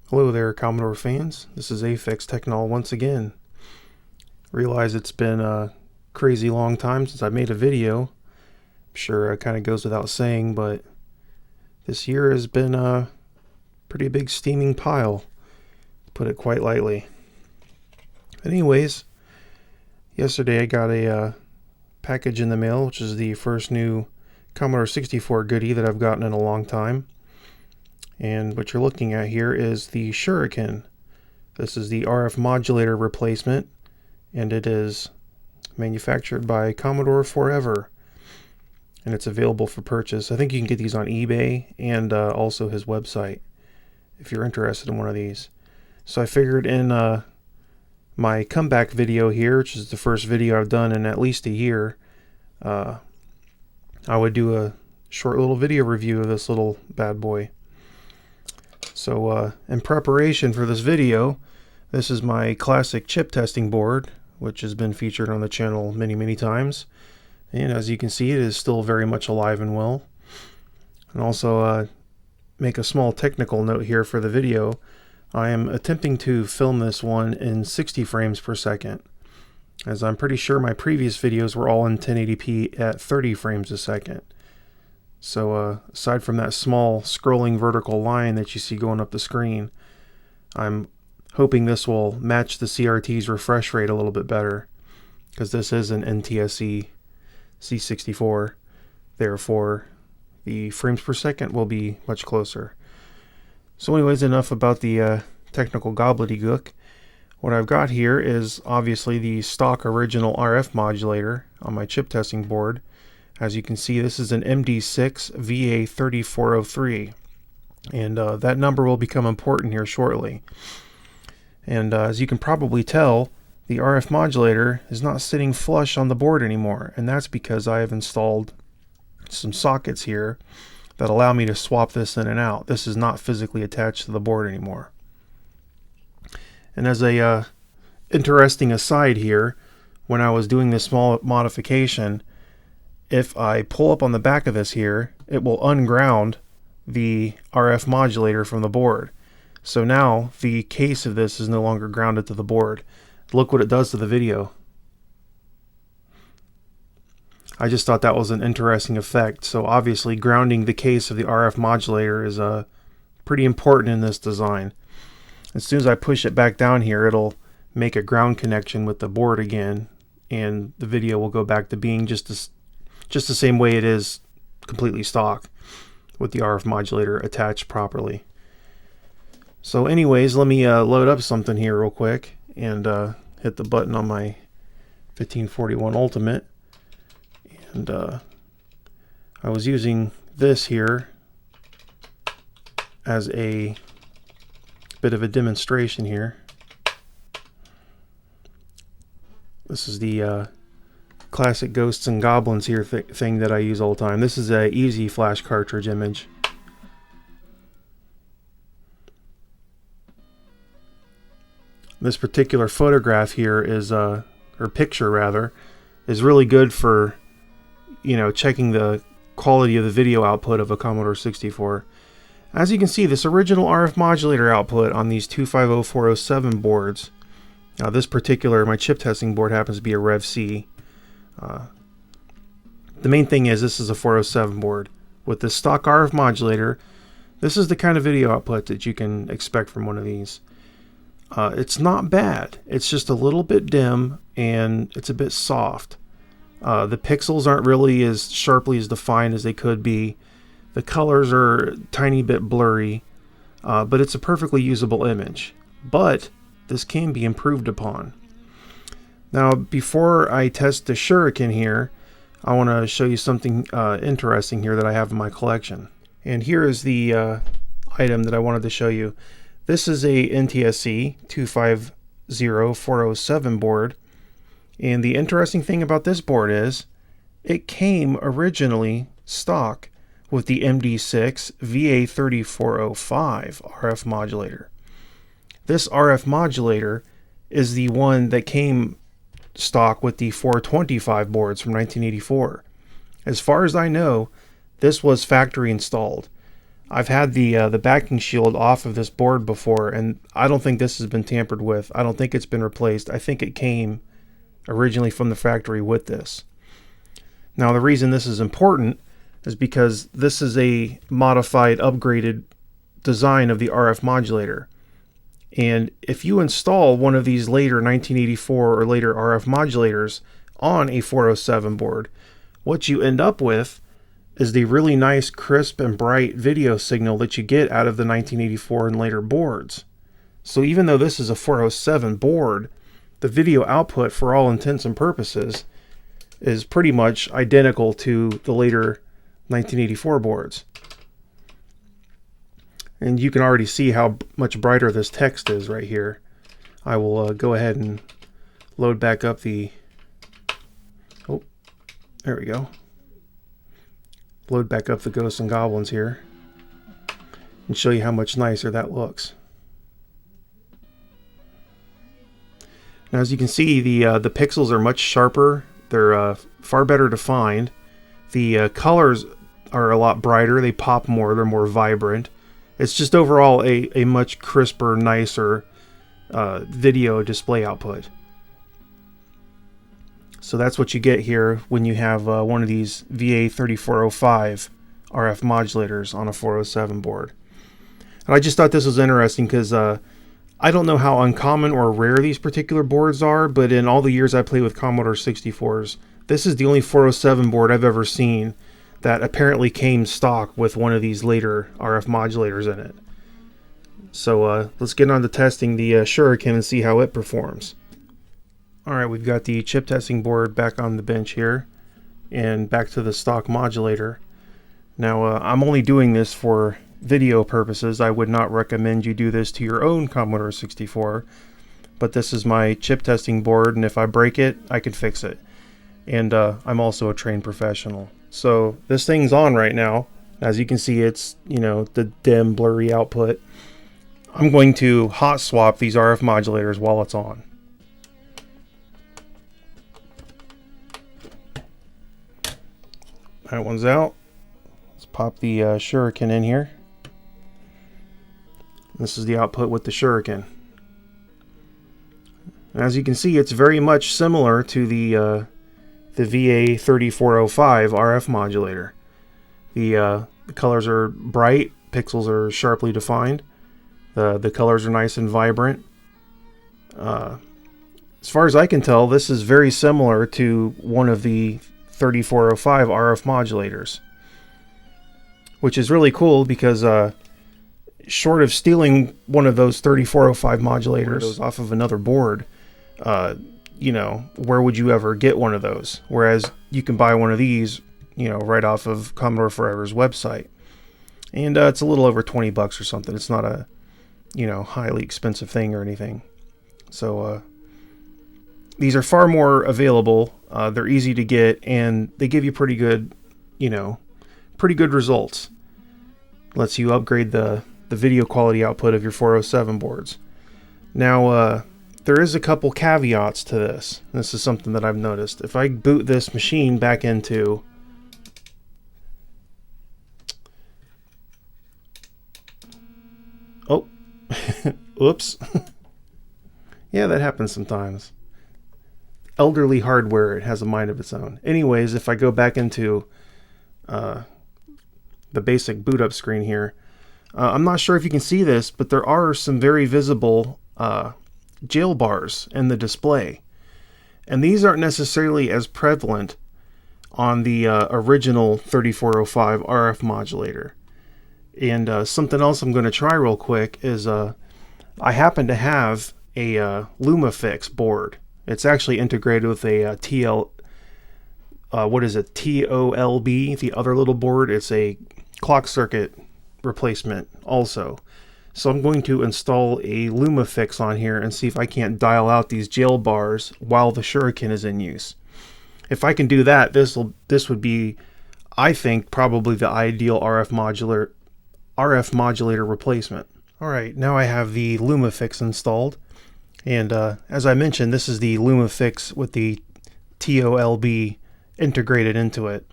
Hello there, Commodore fans. This is Afix Technol once again. Realize it's been a crazy long time since I made a video. I'm sure it kind of goes without saying, but this year has been a pretty big steaming pile, to put it quite lightly. Anyways, yesterday I got a package in the mail, which is the first new Commodore 64 goodie that I've gotten in a long time. And what you're looking at here is the Shuriken. This is the RF modulator replacement, and it is manufactured by Commodore Forever, and it's available for purchase. I think you can get these on eBay and also his website if you're interested in one of these. So I figured in my comeback video here, which is the first video I've done in at least a year, I would do a short little video review of this little bad boy. So in preparation for this video, this is my classic chip testing board, which has been featured on the channel many times. And as you can see, it is still very much alive and well. And also make a small technical note here for the video. I am attempting to film this one in 60 frames per second, as I'm pretty sure my previous videos were all in 1080p at 30 frames a second. So aside from that small scrolling vertical line that you see going up the screen, I'm hoping this will match the CRT's refresh rate a little bit better, because this is an NTSC C64. Therefore, the frames per second will be much closer. So anyways, enough about the technical gobbledygook. What I've got here is obviously the stock original RF modulator on my chip testing board. As you can see, this is an MD6 VA3403, and that number will become important here shortly. And as you can probably tell, the RF modulator is not sitting flush on the board anymore, and that's because I have installed some sockets here that allow me to swap this in and out. This is not physically attached to the board anymore. And as a interesting aside here, when I was doing this small modification, if I pull up on the back of this here, it will unground the RF modulator from the board. So now the case of this is no longer grounded to the board. Look what it does to the video. I just thought that was an interesting effect. So obviously grounding the case of the RF modulator is pretty important in this design. As soon as I push it back down here, it'll make a ground connection with the board again, and the video will go back to being just the same way it is completely stock, with the RF modulator attached properly. So anyways, let me load up something here real quick and hit the button on my 1541 Ultimate. And I was using this here as a bit of a demonstration here. This is the classic Ghosts and Goblins here thing that I use all the time. This is a easy flash cartridge image. This particular photograph here is or picture rather, is really good for, you know, checking the quality of the video output of a Commodore 64. As you can see, this original RF modulator output on these 250407 boards. Now this particular, my chip testing board happens to be a Rev C. The main thing is this is a 407 board. With the stock RF modulator, this is the kind of video output that you can expect from one of these. It's not bad. It's just a little bit dim and it's a bit soft. The pixels aren't really as sharply as defined as they could be. The colors are a tiny bit blurry, but it's a perfectly usable image. But this can be improved upon. Now, before I test the Shuriken here, I want to show you something interesting here that I have in my collection. And here is the item that I wanted to show you. This is a NTSC 250407 board. And the interesting thing about this board is it came originally stock with the MD6 VA3405 RF modulator. This RF modulator is the one that came stock with the 425 boards from 1984. As far as I know, this was factory installed. I've had the backing shield off of this board before, and I don't think this has been tampered with. I don't think it's been replaced. I think it came originally from the factory with this. Now, the reason this is important is because this is a modified, upgraded design of the RF modulator. And if you install one of these later 1984 or later RF modulators on a 407 board, what you end up with is the really nice, crisp, and bright video signal that you get out of the 1984 and later boards. So even though this is a 407 board, the video output, for all intents and purposes, is pretty much identical to the later 1984 boards. And you can already see how much brighter this text is right here. I will go ahead and load back up the... Oh, there we go. Load back up the Ghosts and Goblins here and show you how much nicer that looks. Now, as you can see, the pixels are much sharper. They're far better defined. The colors are a lot brighter. They pop more. They're more vibrant. It's just overall a much crisper, nicer video display output. So that's what you get here when you have one of these VA3405 RF modulators on a 407 board. And I just thought this was interesting because I don't know how uncommon or rare these particular boards are, but in all the years I played with Commodore 64s, this is the only 407 board I've ever seen that apparently came stock with one of these later RF modulators in it. So let's get on to testing the Shuriken and see how it performs. Alright, we've got the chip testing board back on the bench here, and back to the stock modulator. Now, I'm only doing this for video purposes. I would not recommend you do this to your own Commodore 64, but this is my chip testing board, and if I break it, I can fix it. And I'm also a trained professional. So this thing's on right now. As you can see, it's, you know, the dim, blurry output. I'm going to hot swap these RF modulators while it's on. That one's out. Let's pop the Shuriken in here. This is the output with the Shuriken. As you can see, it's very much similar to the VA3405 RF modulator. The colors are bright, pixels are sharply defined. The colors are nice and vibrant. As far as I can tell, this is very similar to one of the 3405 RF modulators, which is really cool because short of stealing one of those 3405 modulators off of another board, you know, where would you ever get one of those? Whereas you can buy one of these, you know, right off of Commodore Forever's website, and it's a little over 20 bucks or something. It's not a, you know, highly expensive thing or anything. So these are far more available. They're easy to get, and they give you pretty good, you know, pretty good results. Lets you upgrade the video quality output of your 407 boards. Now, there is a couple caveats to this. This is something that I've noticed. If I boot this machine back into... Oh, oops. Yeah, that happens sometimes. Elderly hardware, it has a mind of its own. Anyways, if I go back into the basic boot up screen here, I'm not sure if you can see this, but there are some very visible jail bars in the display. And these aren't necessarily as prevalent on the original 3405 RF modulator. And something else I'm going to try real quick is I happen to have a Lumafix board. It's actually integrated with a TOLB, the other little board. It's a clock circuit replacement also. So I'm going to install a Lumafix on here and see if I can't dial out these jail bars while the Shuriken is in use. If I can do that, this would be, I think, probably the ideal RF modulator replacement. Alright, now I have the Lumafix installed. And as I mentioned, this is the Lumafix with the TOLB integrated into it.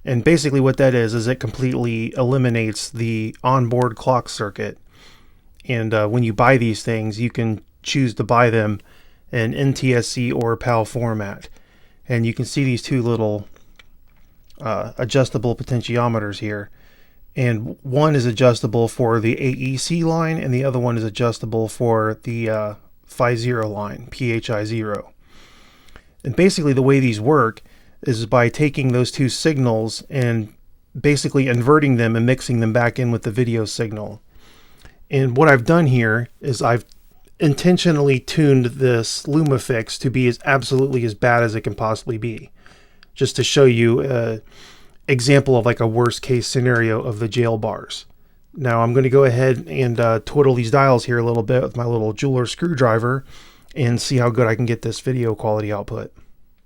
And basically what that is it completely eliminates the onboard clock circuit. And when you buy these things, you can choose to buy them in NTSC or PAL format. And you can see these two little adjustable potentiometers here. And one is adjustable for the AEC line, and the other one is adjustable for the Phi 0 line, PHI 0. And basically the way these work is by taking those two signals and basically inverting them and mixing them back in with the video signal. And what I've done here is I've intentionally tuned this Lumafix to be absolutely as bad as it can possibly be, just to show you an example of like a worst case scenario of the jail bars. Now I'm going to go ahead and twiddle these dials here a little bit with my little jeweler screwdriver and see how good I can get this video quality output.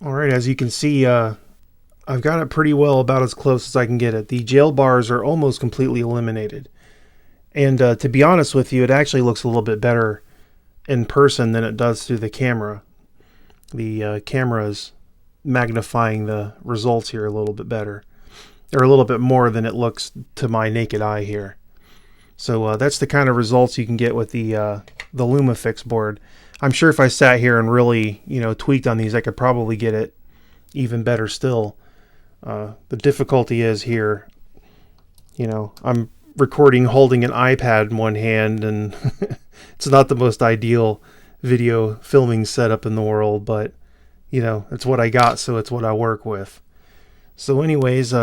Alright, as you can see, I've got it pretty well about as close as I can get it. The jail bars are almost completely eliminated. And to be honest with you, it actually looks a little bit better in person than it does through the camera. The camera's magnifying the results here a little bit better, or a little bit more than it looks to my naked eye here. So that's the kind of results you can get with the Lumafix board. I'm sure if I sat here and really, tweaked on these, I could probably get it even better still. The difficulty is here, I'm recording holding an iPad in one hand, and it's not the most ideal video filming setup in the world, but it's what I got, so it's what I work with. So anyways,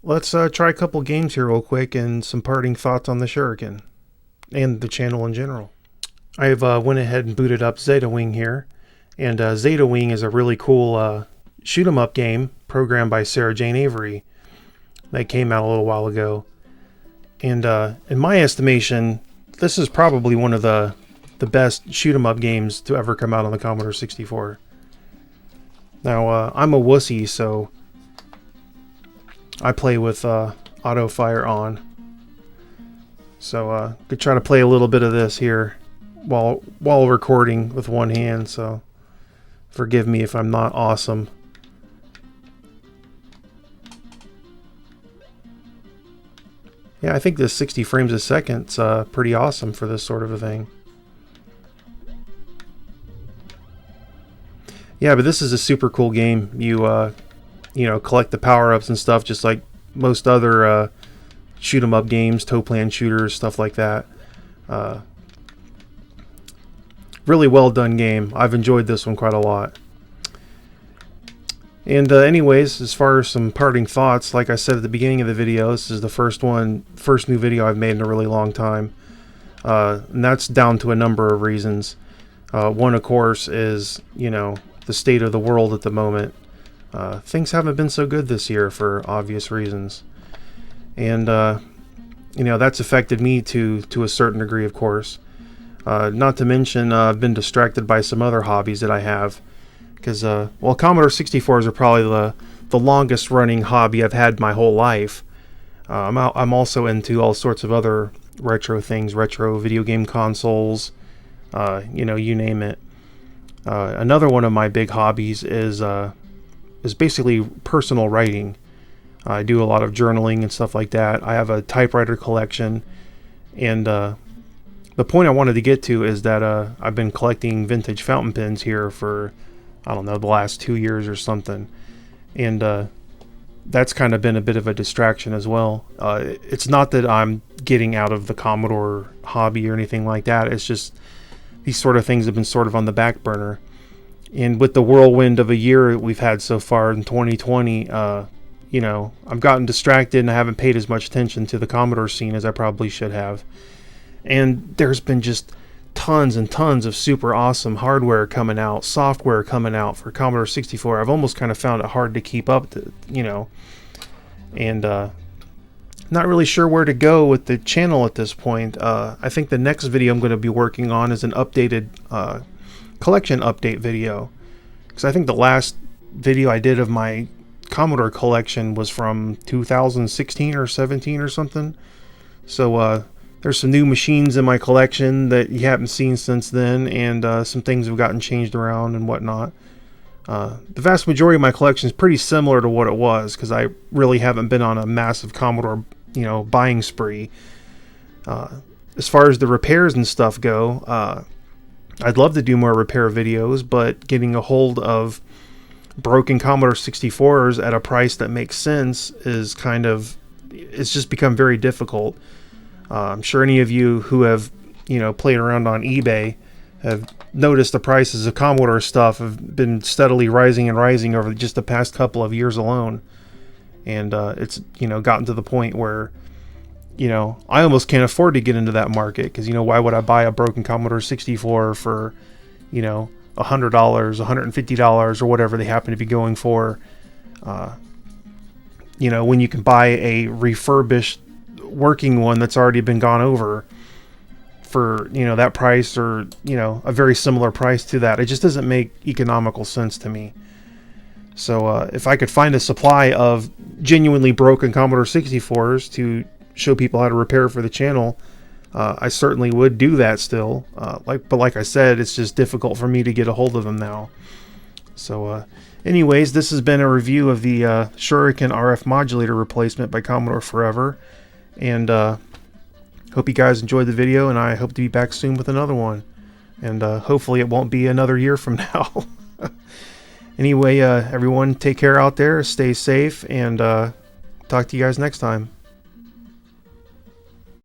let's try a couple games here real quick and some parting thoughts on the Shuriken and the channel in general. I've went ahead and booted up Zeta Wing here, and Zeta Wing is a really cool shoot 'em up game programmed by Sarah Jane Avery that came out a little while ago. And in my estimation, this is probably one of the best shoot 'em up games to ever come out on the Commodore 64. Now I'm a wussy, so I play with auto fire on. So could try to play a little bit of this here while recording with one hand, so forgive me if I'm not awesome. Yeah, I think this 60 frames a second's pretty awesome for this sort of a thing. Yeah, but this is a super cool game. You collect the power-ups and stuff just like most other shoot 'em up games, toe plan shooters, stuff like that. Really well done game. I've enjoyed this one quite a lot. And anyways, as far as some parting thoughts, like I said at the beginning of the video, this is the first new video I've made in a really long time. And that's down to a number of reasons. One, of course, is, the state of the world at the moment. Things haven't been so good this year for obvious reasons. And, that's affected me to a certain degree, of course. Not to mention, I've been distracted by some other hobbies that I have. Because, Commodore 64s are probably the longest running hobby I've had my whole life. I'm also into all sorts of other retro things, retro video game consoles, you name it. Another one of my big hobbies is basically personal writing. I do a lot of journaling and stuff like that. I have a typewriter collection, and the point I wanted to get to is that I've been collecting vintage fountain pens here for, I don't know, the last 2 years or something, and that's kind of been a bit of a distraction as well. It's not that I'm getting out of the Commodore hobby or anything like that. It's just these sort of things have been sort of on the back burner, and with the whirlwind of a year we've had so far in 2020, I've gotten distracted and I haven't paid as much attention to the Commodore scene as I probably should have. And there's been just tons and tons of super awesome hardware coming out, software coming out for Commodore 64. I've almost kind of found it hard to keep up, and not really sure where to go with the channel at this point. I think the next video I'm going to be working on is an updated collection update video, because I think the last video I did of my Commodore collection was from 2016 or 17 or something. So there's some new machines in my collection that you haven't seen since then, and some things have gotten changed around and whatnot. The vast majority of my collection is pretty similar to what it was, because I really haven't been on a massive Commodore, buying spree. As far as the repairs and stuff go, I'd love to do more repair videos, but getting a hold of broken Commodore 64s at a price that makes sense is it's just become very difficult. I'm sure any of you who have, played around on eBay have noticed the prices of Commodore stuff have been steadily rising and rising over just the past couple of years alone. And it's, gotten to the point where, I almost can't afford to get into that market, because, why would I buy a broken Commodore 64 for, $100, $150, or whatever they happen to be going for, when you can buy a refurbished working one that's already been gone over for, that price, or, a very similar price to that. It just doesn't make economical sense to me. So if I could find a supply of genuinely broken Commodore 64s to show people how to repair for the channel, I certainly would do that still. But like I said, it's just difficult for me to get a hold of them now. So anyways, this has been a review of the Shuriken RF Modulator replacement by Commodore Forever. And hope you guys enjoyed the video, and I hope to be back soon with another one. And hopefully it won't be another year from now. Anyway, everyone, take care out there, stay safe, and talk to you guys next time.